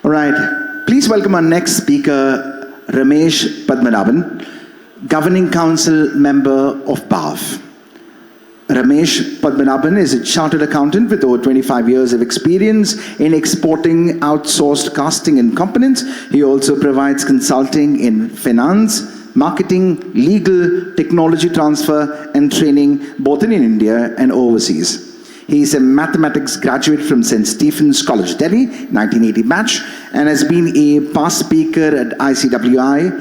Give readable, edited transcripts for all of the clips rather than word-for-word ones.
All right, please welcome our next speaker, Ramesh Padmanabhan, Governing Council Member of 𝗏𝗏. Ramesh Padmanabhan is a chartered accountant with over 25 years of experience in exporting outsourced casting and components. He also provides consulting in finance, marketing, legal, technology transfer, and training both in India and overseas. He is a mathematics graduate from St. Stephen's College, Delhi, 1980 batch, and has been a past speaker at ICWI,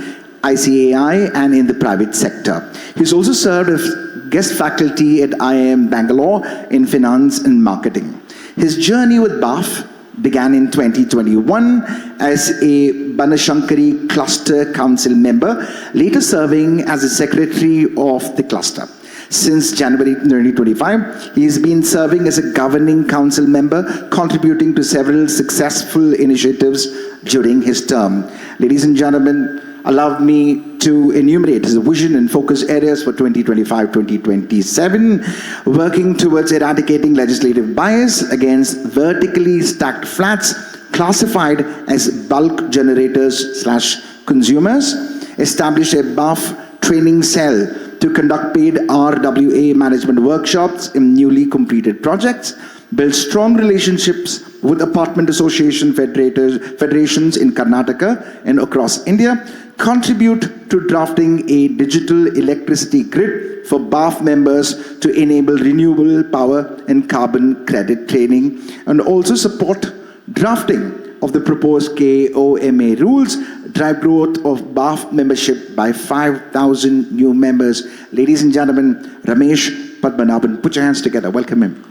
ICAI, and in the private sector. He's also served as guest faculty at IIM Bangalore in finance and marketing. His journey with 𝗏𝗏 began in 2021 as a Banashankari Cluster Council member, later serving as a secretary of the cluster. Since January 2025, he has been serving as a governing council member, contributing to several successful initiatives during his term. Ladies and gentlemen, allow me to enumerate his vision and focus areas for 2025-2027, working towards eradicating legislative bias against vertically stacked flats classified as bulk generators/consumers, establish a 𝗏𝗏 training cell to conduct paid RWA management workshops in newly completed projects, build strong relationships with apartment association federations in Karnataka and across India, contribute to drafting a digital electricity grid for 𝗏𝗏 members to enable renewable power and carbon credit training, and also support drafting of the proposed KOAMA rules, drive growth of 𝗏𝗏 membership by 5,000 new members. Ladies and gentlemen, Ramesh Padmanabhan, put your hands together. Welcome him.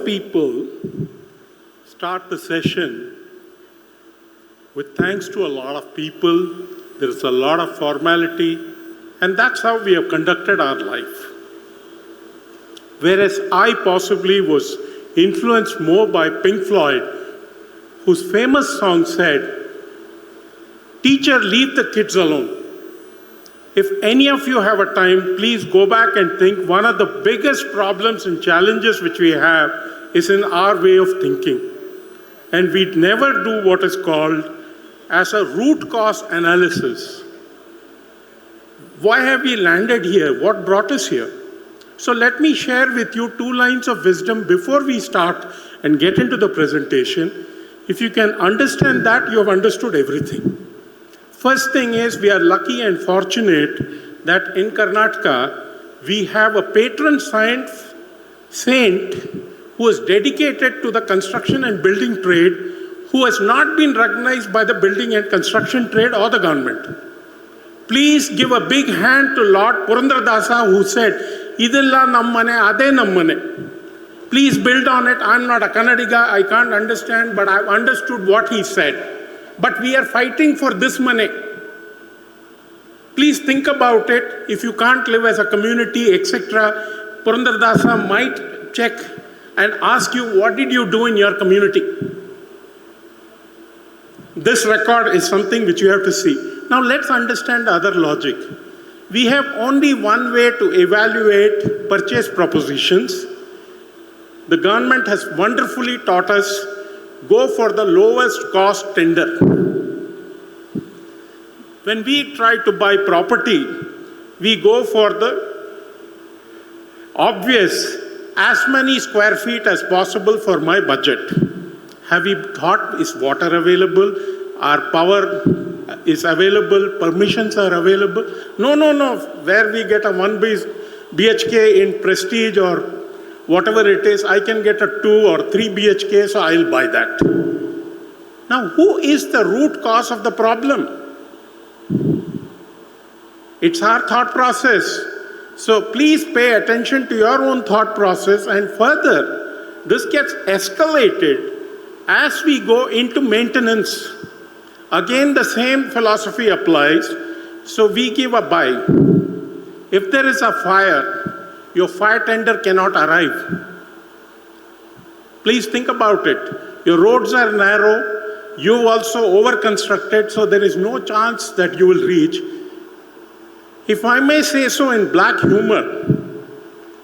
People start the session with thanks to a lot of people. There is a lot of formality, and that's how we have conducted our life. Whereas I possibly was influenced more by Pink Floyd, whose famous song said, "Teacher, leave the kids alone." If any of you have a time, please go back and think one of the biggest problems and challenges which we have is in our way of thinking. And we never do what is called as a root cause analysis. Why have we landed here? What brought us here? So let me share with you 2 lines of wisdom before we start and get into the presentation. If you can understand that, you have understood everything. First thing is, we are lucky and fortunate that in Karnataka, we have a patron saint who is dedicated to the construction and building trade, who has not been recognized by the building and construction trade or the government. Please give a big hand to Lord Purandradasa, who said, "Idilla nammane, ade nammane." Please build on it. I'm not a Kannadiga, I can't understand, but I've understood what he said. But we are fighting for this money. Please think about it. If you can't live as a community, etc., Purandradasa might check and ask you, what did you do in your community? This record is something which you have to see. Now let's understand the other logic. We have only one way to evaluate purchase propositions. The government has wonderfully taught us, go for the lowest cost tender. When we try to buy property, we go for the obvious, as many square feet as possible for my budget. Have we thought, is water available? Our power is available? Permissions are available? No. Where we get a 1 BHK in Prestige or whatever it is, I can get a 2 or 3 BHK, so I'll buy that. Now, who is the root cause of the problem? It's our thought process. So please pay attention to your own thought process, and further, this gets escalated as we go into maintenance. Again, the same philosophy applies. So we give a buy. If there is a fire, your fire tender cannot arrive. Please think about it. Your roads are narrow. You also over-constructed, so there is no chance that you will reach. If I may say so in black humor,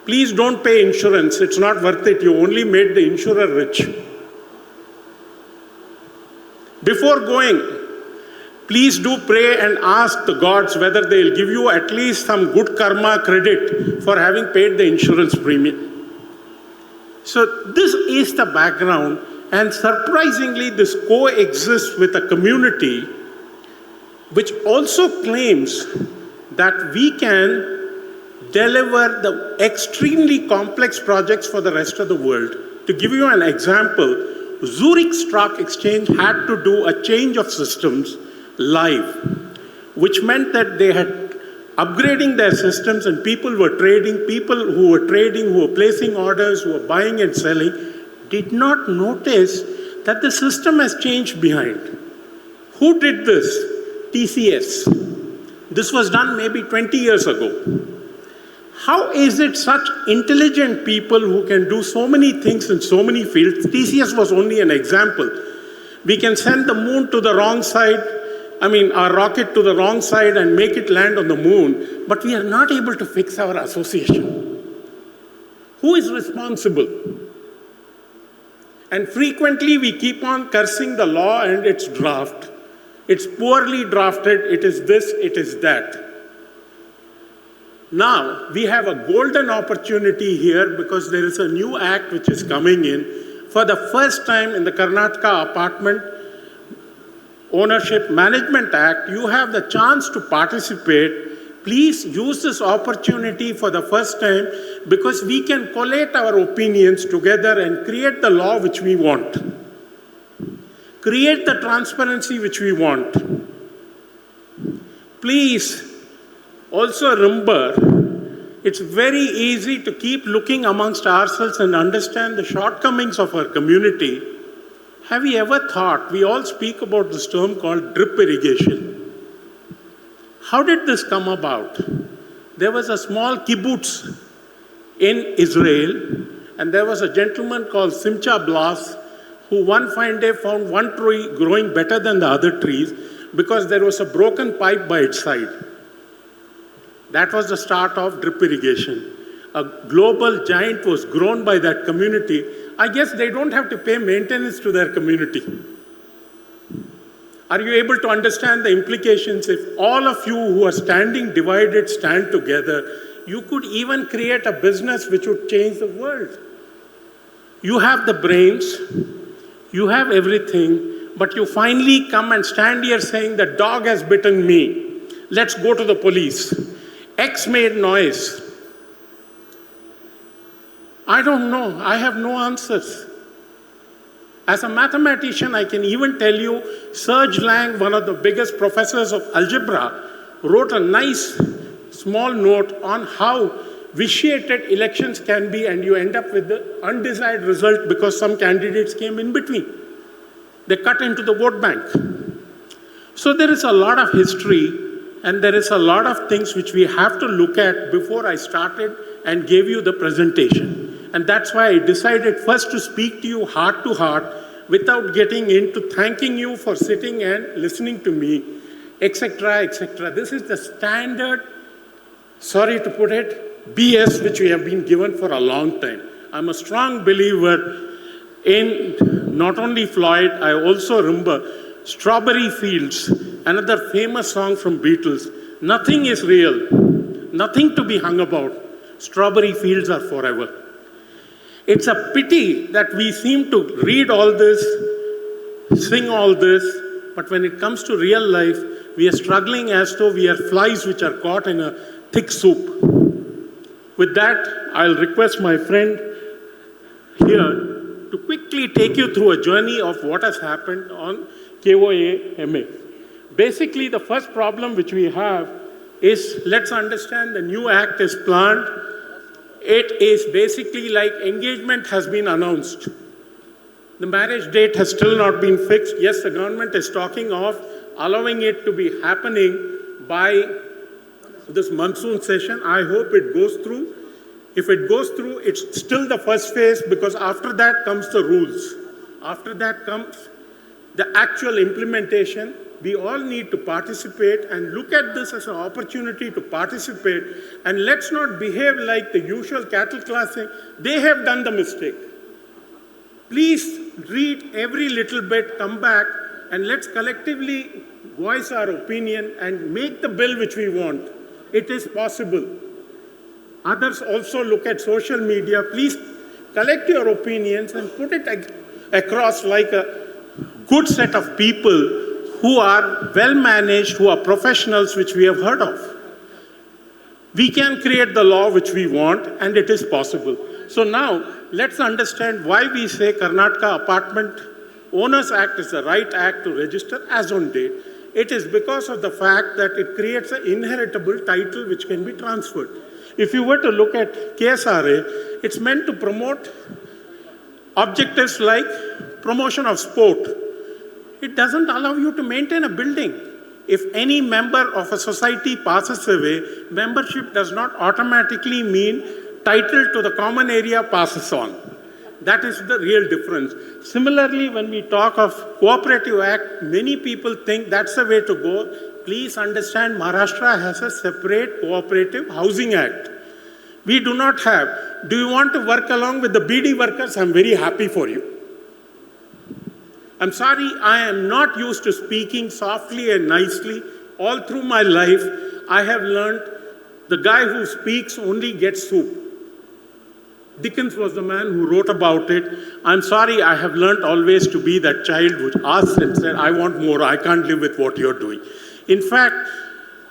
please don't pay insurance. It's not worth it. You only made the insurer rich. Before going, please do pray and ask the gods whether they'll give you at least some good karma credit for having paid the insurance premium. So this is the background, and surprisingly this coexists with a community which also claims that we can deliver the extremely complex projects for the rest of the world. To give you an example, Zurich Stock Exchange had to do a change of systems live, which meant that they had upgrading their systems, and people who were trading, who were placing orders, who were buying and selling, did not notice that the system has changed behind. Who did this? TCS. This was done maybe 20 years ago. How is it such intelligent people who can do so many things in so many fields? TCS was only an example. We can send the moon to the wrong side, our rocket to the wrong side and make it land on the moon, but we are not able to fix our association. Who is responsible? And frequently we keep on cursing the law and its draft. It's poorly drafted, it is this, it is that. Now, we have a golden opportunity here because there is a new act which is coming in. For the first time in the Karnataka Apartment Ownership Management Act, you have the chance to participate. Please use this opportunity for the first time because we can collate our opinions together and create the law which we want. Create the transparency which we want. Please also remember, it's very easy to keep looking amongst ourselves and understand the shortcomings of our community. Have you ever thought, we all speak about this term called drip irrigation. How did this come about? There was a small kibbutz in Israel, and there was a gentleman called Simcha Blas, who one fine day found one tree growing better than the other trees because there was a broken pipe by its side. That was the start of drip irrigation. A global giant was grown by that community. I guess they don't have to pay maintenance to their community. Are you able to understand the implications? If all of you who are standing divided stand together, you could even create a business which would change the world. You have the brains, you have everything, but you finally come and stand here saying the dog has bitten me. Let's go to the police. X made noise. I don't know. I have no answers. As a mathematician, I can even tell you, Serge Lang, one of the biggest professors of algebra, wrote a nice small note on how vitiated elections can be, and you end up with the undesired result because some candidates came in between. They cut into the vote bank. So there is a lot of history, and there is a lot of things which we have to look at before I started and gave you the presentation. And that's why I decided first to speak to you heart to heart without getting into thanking you for sitting and listening to me, etc., etc. This is the standard, sorry to put it, BS which we have been given for a long time. I'm a strong believer in not only Floyd, I also remember Strawberry Fields, another famous song from Beatles. Nothing is real, nothing to be hung about. Strawberry fields are forever. It's a pity that we seem to read all this, sing all this, but when it comes to real life, we are struggling as though we are flies which are caught in a thick soup. With that, I'll request my friend here to quickly take you through a journey of what has happened on KOAMA. Basically, the first problem which we have is, let's understand the new act is planned. It is basically like engagement has been announced. The marriage date has still not been fixed. Yes, the government is talking of allowing it to be happening by this monsoon session. I hope it goes through. If it goes through, it's still the first phase because after that comes the rules. After that comes the actual implementation. We all need to participate and look at this as an opportunity to participate, and let's not behave like the usual cattle classing. They have done the mistake. Please read every little bit, come back, and let's collectively voice our opinion and make the bill which we want. It is possible. Others also look at social media. Please collect your opinions and put it across like a good set of people who are well managed, who are professionals, which we have heard of. We can create the law which we want, and it is possible. So now, let's understand why we say Karnataka Apartment Owners Act is the right act to register as on date. It is because of the fact that it creates an inheritable title which can be transferred. If you were to look at KSRA, it's meant to promote objectives like promotion of sport. It doesn't allow you to maintain a building. If any member of a society passes away, membership does not automatically mean title to the common area passes on. That is the real difference. Similarly, when we talk of Cooperative Act, many people think that's the way to go. Please understand, Maharashtra has a separate Cooperative Housing Act. We do not have. Do you want to work along with the BD workers? I'm very happy for you. I'm sorry, I am not used to speaking softly and nicely. All through my life, I have learned the guy who speaks only gets soup. Dickens was the man who wrote about it. I'm sorry, I have learned always to be that child who asked and said, I want more, I can't live with what you're doing. In fact,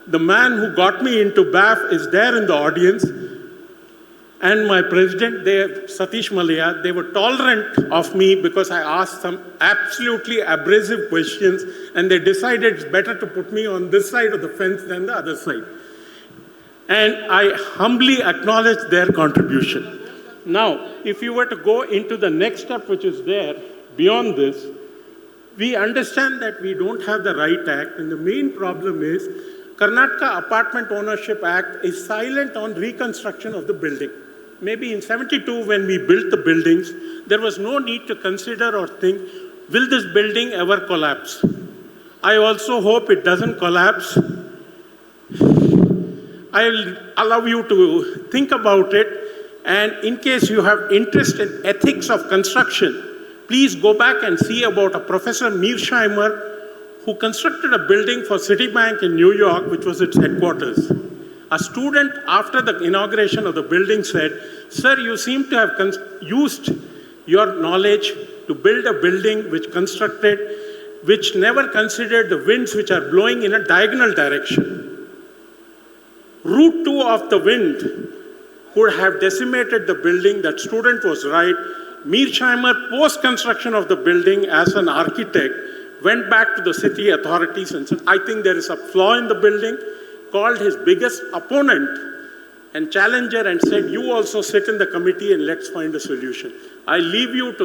the man who got me into BAF is there in the audience, and my president, Satish Malaya, they were tolerant of me because I asked some absolutely abrasive questions, and they decided it's better to put me on this side of the fence than the other side. And I humbly acknowledge their contribution. Now, if you were to go into the next step, which is there, beyond this, we understand that we don't have the right act, and the main problem is Karnataka Apartment Ownership Act is silent on reconstruction of the building. Maybe in '72, when we built the buildings, there was no need to consider or think, will this building ever collapse? I also hope it doesn't collapse. I'll allow you to think about it, and in case you have interest in ethics of construction, please go back and see about a Professor 𝗲𝗓𝗏 who constructed a building for Citibank in New York, which was its headquarters. A student, after the inauguration of the building, said, "Sir, you seem to have used your knowledge to build a building which never considered the winds which are blowing in a diagonal direction. Route 2 of the wind could have decimated the building." That student was right. 𝗲𝗓𝗏, post-construction of the building as an architect, went back to the city authorities and said, I think there is a flaw in the building, called his biggest opponent and challenger and said, you also sit in the committee and let's find a solution. I leave you to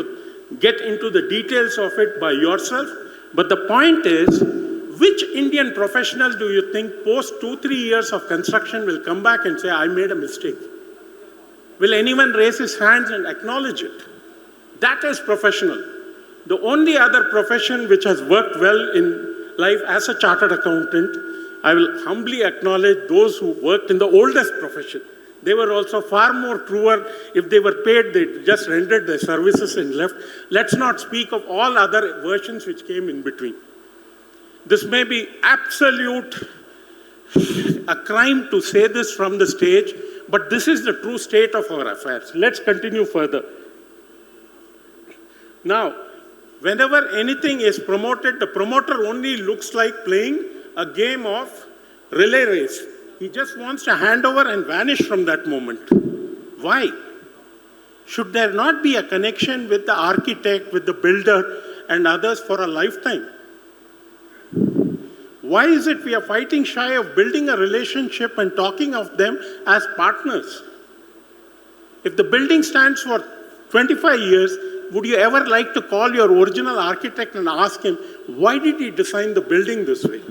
get into the details of it by yourself, but the point is, which Indian professional do you think post 2-3 years of construction will come back and say, I made a mistake? Will anyone raise his hands and acknowledge it? That is professional. The only other profession which has worked well in life as a chartered accountant, I will humbly acknowledge those who worked in the oldest profession. They were also far more truer. If they were paid, they just rendered their services and left. Let's not speak of all other versions which came in between. This may be absolute a crime to say this from the stage, but this is the true state of our affairs. Let's continue further. Now, whenever anything is promoted, the promoter only looks like playing a game of relay race. He just wants to hand over and vanish from that moment. Why? Should there not be a connection with the architect, with the builder, and others for a lifetime? Why is it we are fighting shy of building a relationship and talking of them as partners? If the building stands for 25 years, would you ever like to call your original architect and ask him, why did he design the building this way?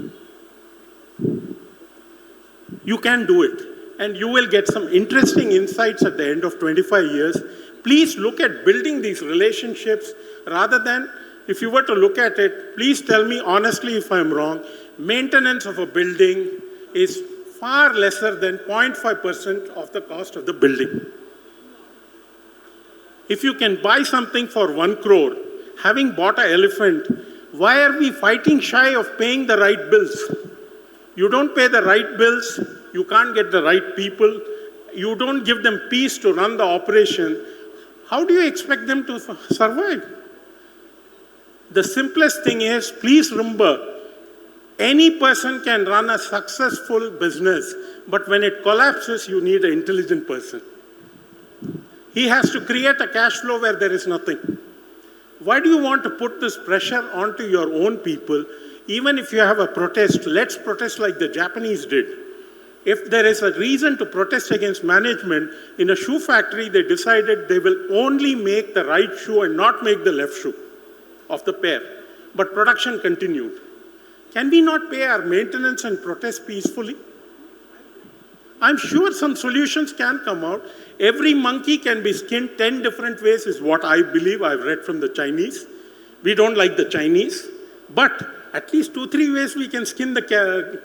You can do it, and you will get some interesting insights at the end of 25 years. Please look at building these relationships rather than, if you were to look at it, please tell me honestly if I'm wrong, maintenance of a building is far lesser than 0.5% of the cost of the building. If you can buy something for 1 crore, having bought an elephant, Why are we fighting shy of paying the right bills? You don't pay the right bills, you can't get the right people, you don't give them peace to run the operation. How do you expect them to survive? The simplest thing is, please remember, any person can run a successful business, but when it collapses, you need an intelligent person. He has to create a cash flow where there is nothing. Why do you want to put this pressure onto your own people? Even if you have a protest, let's protest like the Japanese did. If there is a reason to protest against management, in a shoe factory, they decided they will only make the right shoe and not make the left shoe of the pair. But production continued. Can we not pay our maintenance and protest peacefully? I'm sure some solutions can come out. Every monkey can be skinned 10 different ways is what I believe I've read from the Chinese. We don't like the Chinese, but at least 2-3 ways we can skin the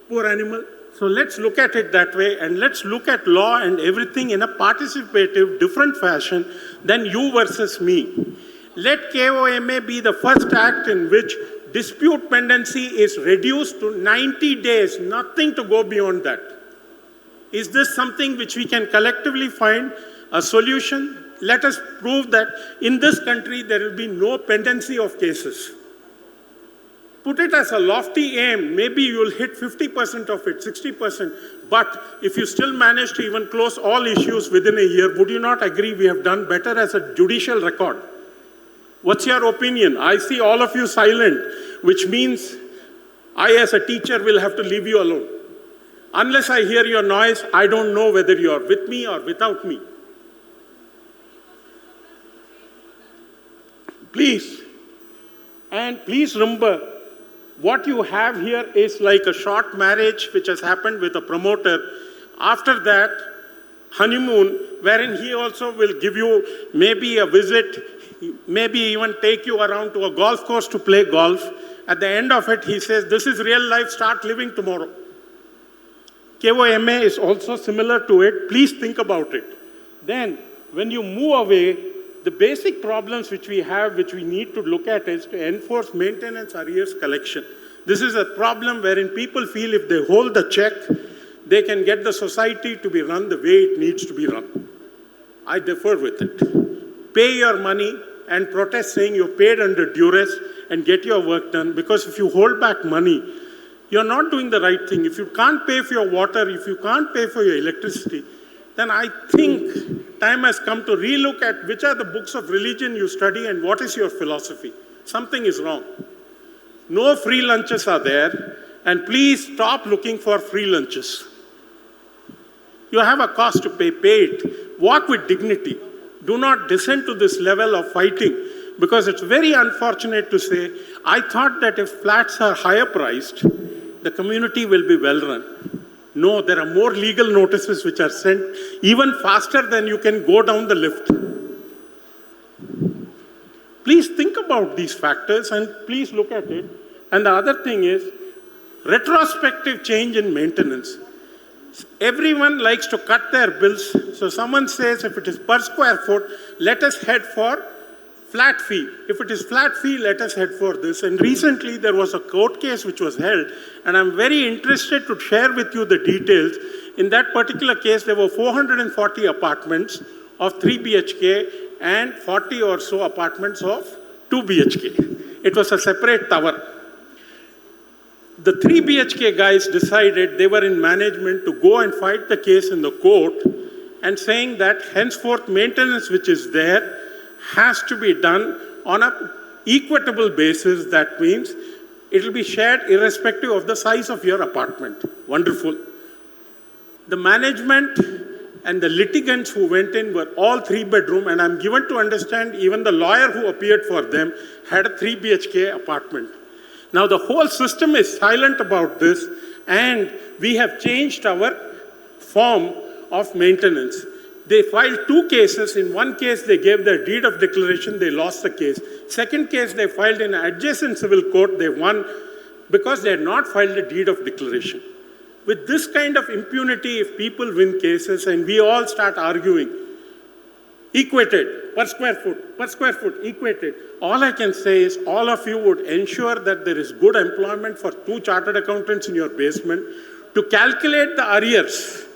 poor animal. So let's look at it that way, and let's look at law and everything in a participative, different fashion than you versus me. Let KOAMA be the first act in which dispute pendency is reduced to 90 days, nothing to go beyond that. Is this something which we can collectively find a solution? Let us prove that in this country there will be no pendency of cases. Put it as a lofty aim, maybe you will hit 50% of it, 60%, but if you still manage to even close all issues within a year, would you not agree we have done better as a judicial record? What's your opinion? I see all of you silent, which means I as a teacher will have to leave you alone. Unless I hear your noise, I don't know whether you're with me or without me. Please, and please remember, what you have here is like a short marriage which has happened with a promoter. After that, honeymoon, wherein he also will give you maybe a visit, maybe even take you around to a golf course to play golf. At the end of it, he says, this is real life, start living tomorrow. KOAMA is also similar to it. Please think about it. Then, when you move away, the basic problems which we have, which we need to look at, is to enforce maintenance arrears collection. This is a problem wherein people feel if they hold the check, they can get the society to be run the way it needs to be run. I differ with it. Pay your money and protest saying you're paid under duress and get your work done, because if you hold back money, you're not doing the right thing. If you can't pay for your water, if you can't pay for your electricity, then I think time has come to relook at which are the books of religion you study and what is your philosophy. Something is wrong. No free lunches are there, and please stop looking for free lunches. You have a cost to pay, pay it. Walk with dignity. Do not descend to this level of fighting, because it's very unfortunate to say, I thought that if flats are higher priced, the community will be well run. No, there are more legal notices which are sent even faster than you can go down the lift. Please think about these factors and please look at it. And the other thing is retrospective change in maintenance. Everyone likes to cut their bills. So someone says if it is per square foot, let us head for flat fee. If it is flat fee, let us head for this. And recently there was a court case which was held, and I'm very interested to share with you the details. In that particular case, there were 440 apartments of 3 BHK and 40 or so apartments of 2 BHK. It was a separate tower. The 3 BHK guys decided they were in management to go and fight the case in the court and saying that henceforth maintenance which is there has to be done on an equitable basis. That means it will be shared irrespective of the size of your apartment. Wonderful. The management and the litigants who went in were all 3-bedroom, and I'm given to understand even the lawyer who appeared for them had a 3 BHK apartment. Now the whole system is silent about this, and we have changed our form of maintenance. They filed 2 cases. In one case, they gave their deed of declaration, they lost the case. Second case, they filed in an adjacent civil court, they won because they had not filed a deed of declaration. With this kind of impunity, if people win cases and we all start arguing, equated, per square foot equated. All I can say is all of you would ensure that there is good employment for 2 chartered accountants in your basement to calculate the arrears,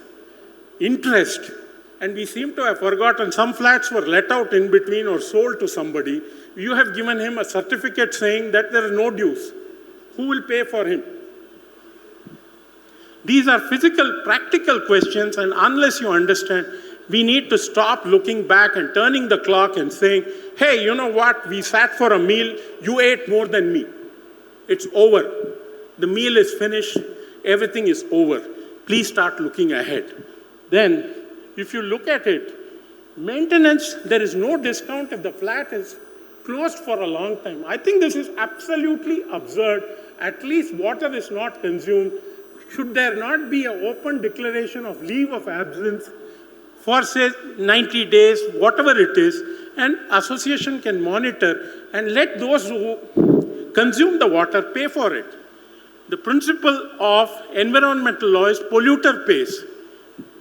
interest, and we seem to have forgotten some flats were let out in between or sold to somebody. You have given him a certificate saying that there are no dues. Who will pay for him? These are physical, practical questions, and unless you understand, we need to stop looking back and turning the clock and saying, hey, you know what, we sat for a meal, you ate more than me. It's over. The meal is finished, everything is over. Please start looking ahead. Then, if you look at it, maintenance, there is no discount if the flat is closed for a long time. I think this is absolutely absurd. At least water is not consumed. Should there not be an open declaration of leave of absence for, say, 90 days, whatever it is, and association can monitor and let those who consume the water pay for it. The principle of environmental law is polluter pays.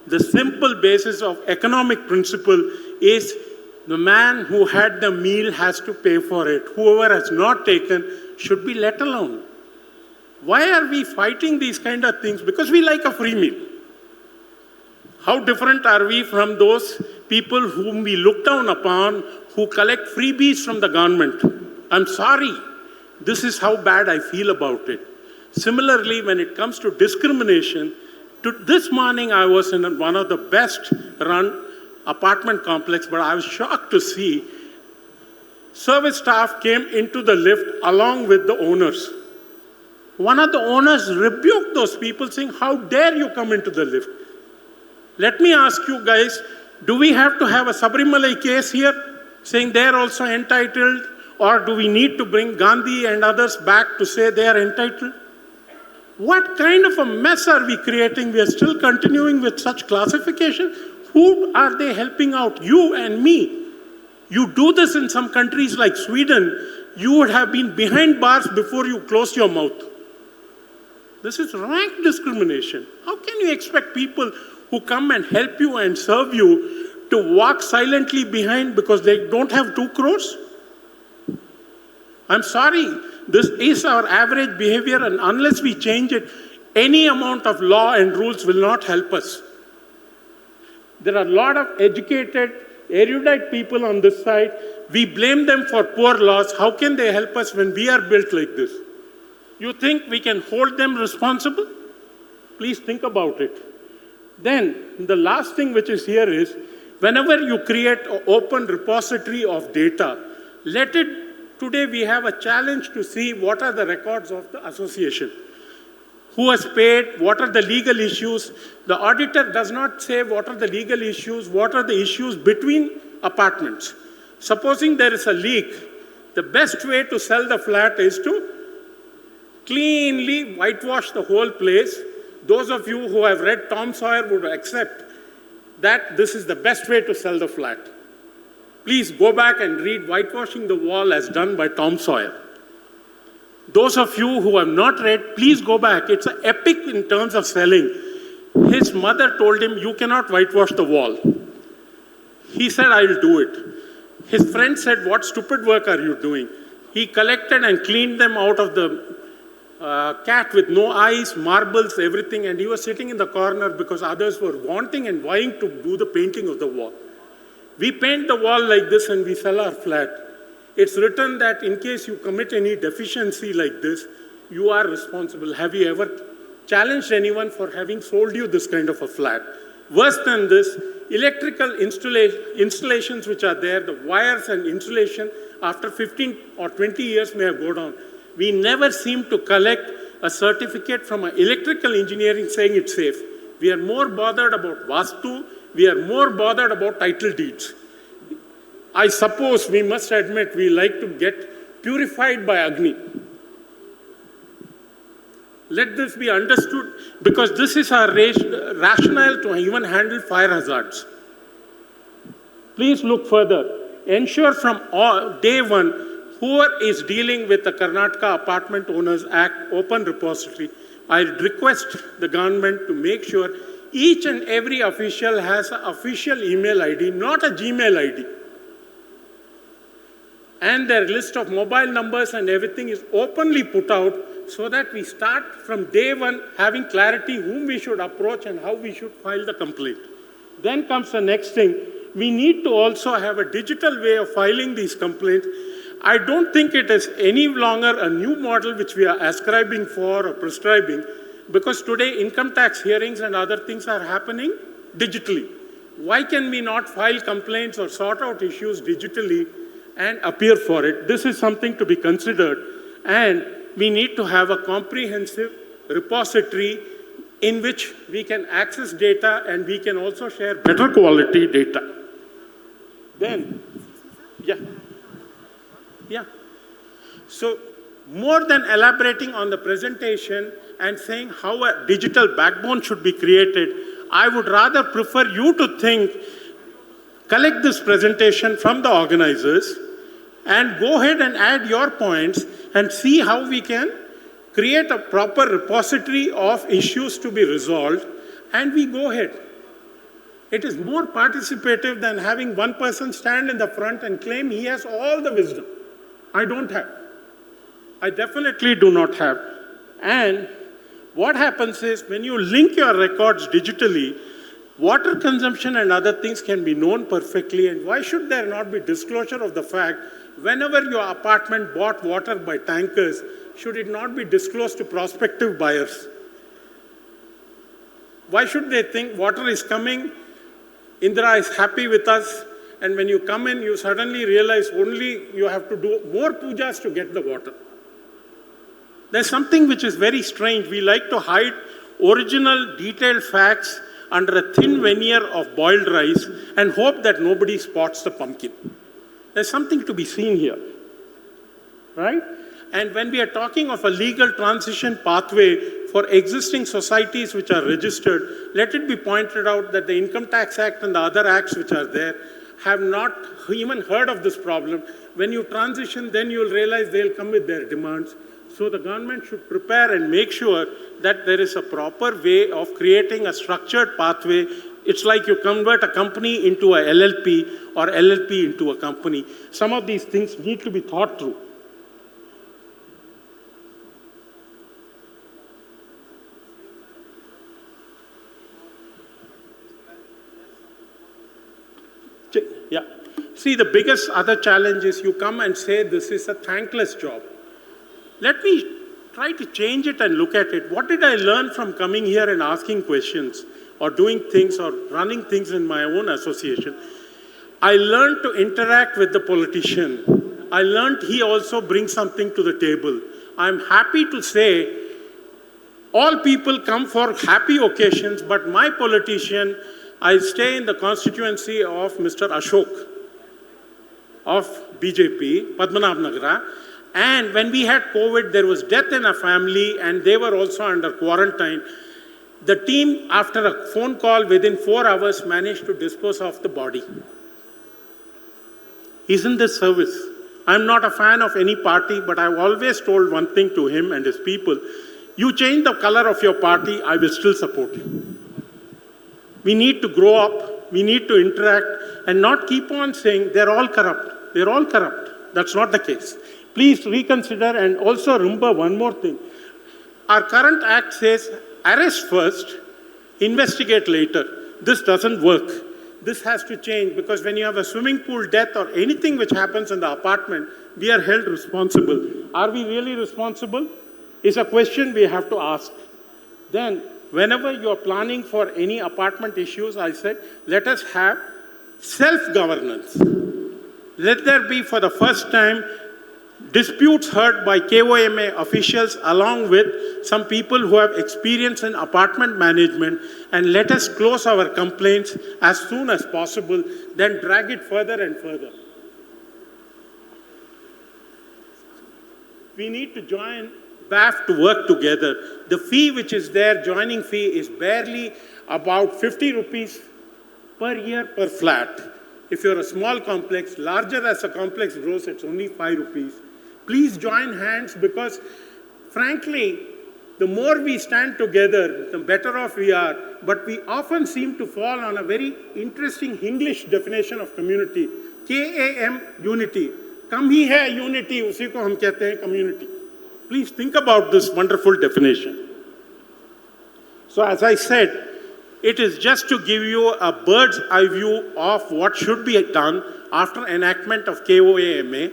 The simple basis of economic principle is the man who had the meal has to pay for it. Whoever has not taken should be let alone. Why are we fighting these kind of things? Because we like a free meal. How different are we from those people whom we look down upon, who collect freebies from the government? I'm sorry. This is how bad I feel about it. Similarly, when it comes to discrimination, this morning I was in one of the best run apartment complex, but I was shocked to see service staff came into the lift along with the owners. One of the owners rebuked those people saying, how dare you come into the lift? Let me ask you guys, do we have to have a Sabarimala case here saying they're also entitled, or do we need to bring Gandhi and others back to say they are entitled? What kind of a mess are we creating? We are still continuing with such classification. Who are they helping out? You and me. You do this in some countries like Sweden, you would have been behind bars before you closed your mouth. This is rank discrimination. How can you expect people who come and help you and serve you to walk silently behind because they don't have 2 crores? I'm sorry, this is our average behavior, and unless we change it, any amount of law and rules will not help us. There are a lot of educated, erudite people on this side. We blame them for poor laws. How can they help us when we are built like this? You think we can hold them responsible? Please think about it. Then, the last thing which is here is, whenever you create an open repository of data, today we have a challenge to see what are the records of the association. Who has paid, what are the legal issues. The auditor does not say what are the legal issues, what are the issues between apartments. Supposing there is a leak, the best way to sell the flat is to cleanly whitewash the whole place. Those of you who have read Tom Sawyer would accept that this is the best way to sell the flat. Please go back and read Whitewashing the Wall as done by Tom Sawyer. Those of you who have not read, please go back. It's an epic in terms of selling. His mother told him, you cannot whitewash the wall. He said, I will do it. His friend said, what stupid work are you doing? He collected and cleaned them out of the cat with no eyes, marbles, everything, and he was sitting in the corner because others were wanting and vying to do the painting of the wall. We paint the wall like this and we sell our flat. It's written that in case you commit any deficiency like this, you are responsible. Have you ever challenged anyone for having sold you this kind of a flat? Worse than this, electrical installations which are there, the wires and insulation, after 15 or 20 years may have gone down. We never seem to collect a certificate from an electrical engineering saying it's safe. We are more bothered about Vastu, we are more bothered about title deeds. I suppose we must admit we like to get purified by Agni. Let this be understood, because this is our rationale to even handle fire hazards. Please look further. Ensure from day one, whoever is dealing with the Karnataka Apartment Owners Act open repository, I request the government to make sure each and every official has an official email ID, not a Gmail ID. and their list of mobile numbers and everything is openly put out so that we start from day one having clarity whom we should approach and how we should file the complaint. Then comes the next thing. We need to also have a digital way of filing these complaints. I don't think it is any longer a new model which we are ascribing for or prescribing, because today income tax hearings and other things are happening digitally. Why can we not file complaints or sort out issues digitally and appear for it? This is something to be considered, and we need to have a comprehensive repository in which we can access data and we can also share better quality data. Then, so more than elaborating on the presentation and saying how a digital backbone should be created, I would rather prefer you to think, collect this presentation from the organizers and go ahead and add your points and see how we can create a proper repository of issues to be resolved, and we go ahead. It is more participative than having one person stand in the front and claim he has all the wisdom. I don't have. I definitely do not have. And what happens is when you link your records digitally, water consumption and other things can be known perfectly, and why should there not be disclosure of the fact whenever your apartment bought water by tankers, should it not be disclosed to prospective buyers? Why should they think water is coming, Indra is happy with us, and when you come in, you suddenly realize only you have to do more pujas to get the water? There's something which is very strange. We like to hide original detailed facts under a thin veneer of boiled rice and hope that nobody spots the pumpkin. There's something to be seen here, right? And when we are talking of a legal transition pathway for existing societies which are registered, let it be pointed out that the Income Tax Act and the other acts which are there have not even heard of this problem. When you transition, then you'll realize they'll come with their demands. So the government should prepare and make sure that there is a proper way of creating a structured pathway. It's like you convert a company into a LLP or LLP into a company. Some of these things need to be thought through. Yeah. See, the biggest other challenge is you come and say this is a thankless job. Let me try to change it and look at it. What did I learn from coming here and asking questions or doing things or running things in my own association? I learned to interact with the politician. I learned he also brings something to the table. I'm happy to say all people come for happy occasions, but my politician, I stay in the constituency of Mr. Ashok of BJP, Padmanabhan. And when we had COVID, there was death in a family and they were also under quarantine. The team, after a phone call within 4 hours, managed to dispose of the body. Isn't this service? I'm not a fan of any party, but I've always told one thing to him and his people. You change the color of your party, I will still support you. We need to grow up, we need to interact and not keep on saying they're all corrupt. They're all corrupt. That's not the case. Please reconsider, and also remember one more thing. Our current act says arrest first, investigate later. This doesn't work. This has to change, because when you have a swimming pool death or anything which happens in the apartment, we are held responsible. Are we really responsible? Is a question we have to ask. Then, whenever you are planning for any apartment issues, I said, let us have self-governance. Let there be, for the first time, disputes heard by KOAMA officials along with some people who have experience in apartment management, and let us close our complaints as soon as possible, then drag it further and further. We need to join BAF to work together. The fee which is there, joining fee, is barely about 50 rupees per year per flat. If you're a small complex, larger as a complex grows, it's only 5 rupees. Please join hands, because frankly, the more we stand together, the better off we are. But we often seem to fall on a very interesting English definition of community. KAM, unity. कम ही है unity, उसी को हम कहते हैं community. Please think about this wonderful definition. So as I said, it is just to give you a bird's eye view of what should be done after enactment of KOAMA.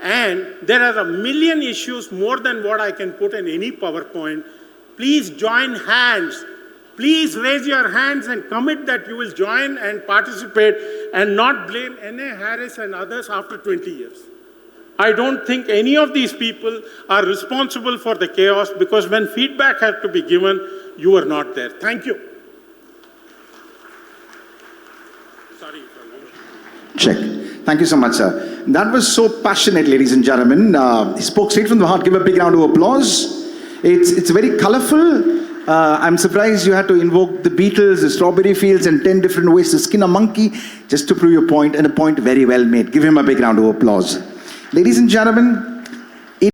And there are a million issues more than what I can put in any PowerPoint. Please join hands. Please raise your hands and commit that you will join and participate and not blame N.A. Harris and others after 20 years. I don't think any of these people are responsible for the chaos, because when feedback had to be given, you were not there. Thank you. Sorry. Check. Thank you so much, sir. That was so passionate, ladies and gentlemen. He spoke straight from the heart. Give a big round of applause. It's very colorful. I'm surprised you had to invoke the Beatles, the strawberry fields, and 10 different ways to skin a monkey just to prove your point, and a point very well made. Give him a big round of applause. Ladies and gentlemen,